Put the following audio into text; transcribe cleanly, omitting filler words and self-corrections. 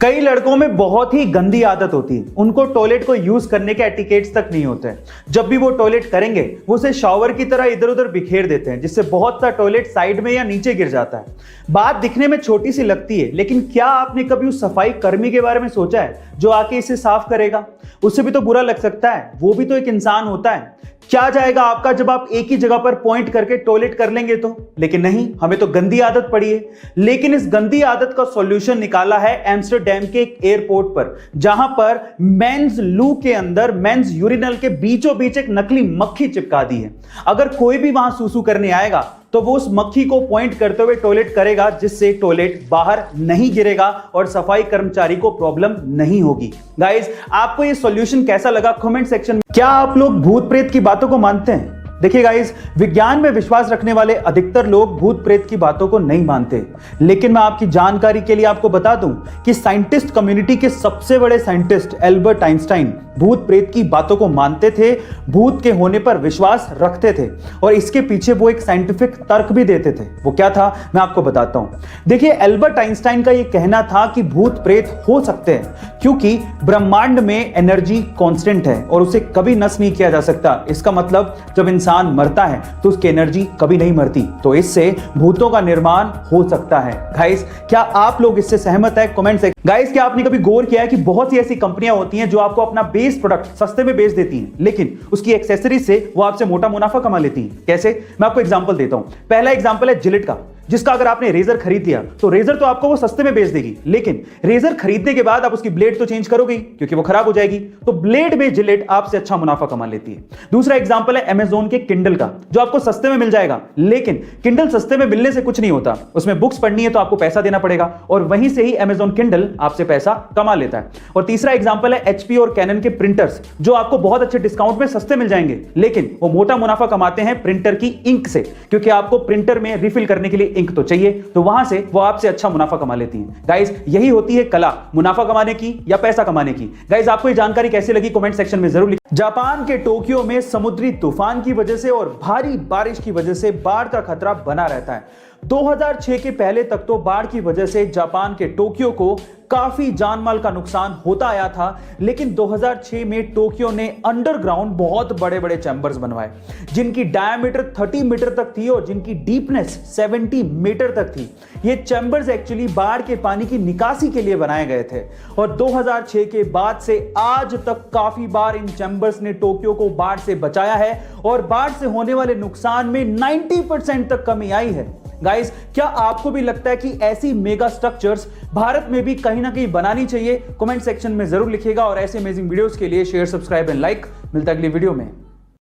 कई लड़कों में बहुत ही गंदी आदत होती है, उनको टॉयलेट को यूज करने के एटिकेट्स तक नहीं होते हैं। जब भी वो टॉयलेट करेंगे वो उसे शॉवर की तरह इधर उधर बिखेर देते हैं, जिससे बहुत सा टॉयलेट साइड में या नीचे गिर जाता है। बात दिखने में छोटी सी लगती है, लेकिन क्या आपने कभी उस सफाई कर्मी के बारे में सोचा है जो आके इसे साफ करेगा? उसे भी तो बुरा लग सकता है, वो भी तो एक इंसान होता है। क्या जाएगा आपका जब आप एक ही जगह पर पॉइंट करके टॉयलेट कर लेंगे तो? लेकिन नहीं, हमें तो गंदी आदत पड़ी है। लेकिन इस गंदी आदत का सॉल्यूशन निकाला है एम्स्टरडैम के एक एयरपोर्ट पर, जहां पर मेंस लू के अंदर मेंस यूरिनल के बीचों बीच एक नकली मक्खी चिपका दी है। अगर कोई भी वहां सूसू करने आएगा तो वो उस मक्खी को पॉइंट करते हुए टॉयलेट करेगा, जिससे टॉयलेट बाहर नहीं गिरेगा और सफाई कर्मचारी को प्रॉब्लम नहीं होगी। गाइस, आपको ये सॉल्यूशन कैसा लगा कमेंट सेक्शन में। क्या आप लोग भूत प्रेत की बातों को मानते हैं? देखिए गाइस, विज्ञान में विश्वास रखने वाले अधिकतर लोग भूत प्रेत की बातों को नहीं मानते, लेकिन मैं आपकी जानकारी के लिए आपको बता दूं कि साइंटिस्ट कम्युनिटी के सबसे बड़े साइंटिस्ट एल्बर्ट आइंस्टाइन भूत प्रेत की बातों को मानते थे, भूत के होने पर विश्वास रखते थे और इसके पीछे वो एक साइंटिफिक तर्क भी देते थे। वो क्या था, मैं आपको बताता हूं। देखिए, एल्बर्ट आइंस्टाइन का यह कहना था कि भूत प्रेत हो सकते हैं क्योंकि ब्रह्मांड में एनर्जी कांस्टेंट है और उसे कभी नष्ट नहीं किया जा सकता। इसका मतलब जब इंसान मरता है तो उसकी एनर्जी कभी नहीं मरती, तो इससे भूतों का निर्माण हो सकता है। गाइस, क्या आप लोग इससे सहमत है? Comment section. गाइस, क्या आपने कभी गौर किया है कि बहुत सी ऐसी कंपनियां होती हैं जो आपको अपना बेस प्रोडक्ट सस्ते में बेच देती हैं, लेकिन उसकी एक्सेसरीज से वो आपसे मोटा मुनाफा कमा लेती हैं? कैसे? मैं आपको एग्जांपल देता हूं। पहला एग्जांपल है जिलेट का, जिसका अगर आपने रेजर खरीद लिया तो रेजर तो आपको वो सस्ते में बेच देगी, लेकिन रेजर खरीदने के बाद आप उसकी ब्लेड तो चेंज करोगे क्योंकि वो खराब हो जाएगी, तो ब्लेड में जिलेट आपसे अच्छा मुनाफा कमा लेती है। दूसरा एग्जांपल है अमेज़न के किंडल का, जो आपको सस्ते में मिल जाएगा, लेकिन किंडल सस्ते में मिलने से कुछ नहीं होता, उसमें बुक्स पढ़नी है तो आपको पैसा देना पड़ेगा और वहीं से ही अमेज़न किंडल आपसे पैसा कमा लेता है। और तीसरा एग्जांपल है एचपी और कैनन के प्रिंटर्स, जो आपको बहुत अच्छे डिस्काउंट में सस्ते मिल जाएंगे, लेकिन वो मोटा मुनाफा कमाते हैं प्रिंटर की इंक से, क्योंकि आपको प्रिंटर में रिफिल करने के लिए इंक तो चाहिए, तो वहां से वो आपसे अच्छा मुनाफा कमा लेती हैं। गाइस, यही होती है कला, मुनाफा कमाने की या पैसा कमाने की। गाइस, आपको ये जानकारी कैसी लगी कमेंट सेक्शन में जरूर लिखें। जापान के टोक्यो में समुद्री तूफान की वजह से और भारी बारिश की वजह से बाढ़ का खतरा बना रहता है। 2006 के पहले तक तो बाढ़ की वजह से जापान के टोक्यो को काफी जानमाल का नुकसान होता आया था, लेकिन 2006 में टोक्यो ने अंडरग्राउंड बहुत बड़े बड़े चैम्बर्स बनवाए, जिनकी डायमीटर 30 मीटर तक थी और जिनकी डीपनेस 70 मीटर तक थी। ये चैम्बर्स एक्चुअली बाढ़ के पानी की निकासी के लिए बनाए गए थे और 2006 के बाद से आज तक काफी बार इन चैम्बर्स ने टोक्यो को बाढ़ से बचाया है और बाढ़ से होने वाले नुकसान में 90% तक कमी आई है। गाइस, क्या आपको भी लगता है कि ऐसी मेगा स्ट्रक्चर्स भारत में भी कहीं ना कहीं बनानी चाहिए? कमेंट सेक्शन में जरूर लिखिएगा और ऐसे अमेजिंग वीडियोस के लिए शेयर, सब्सक्राइब एंड लाइक। मिलता है अगली वीडियो में।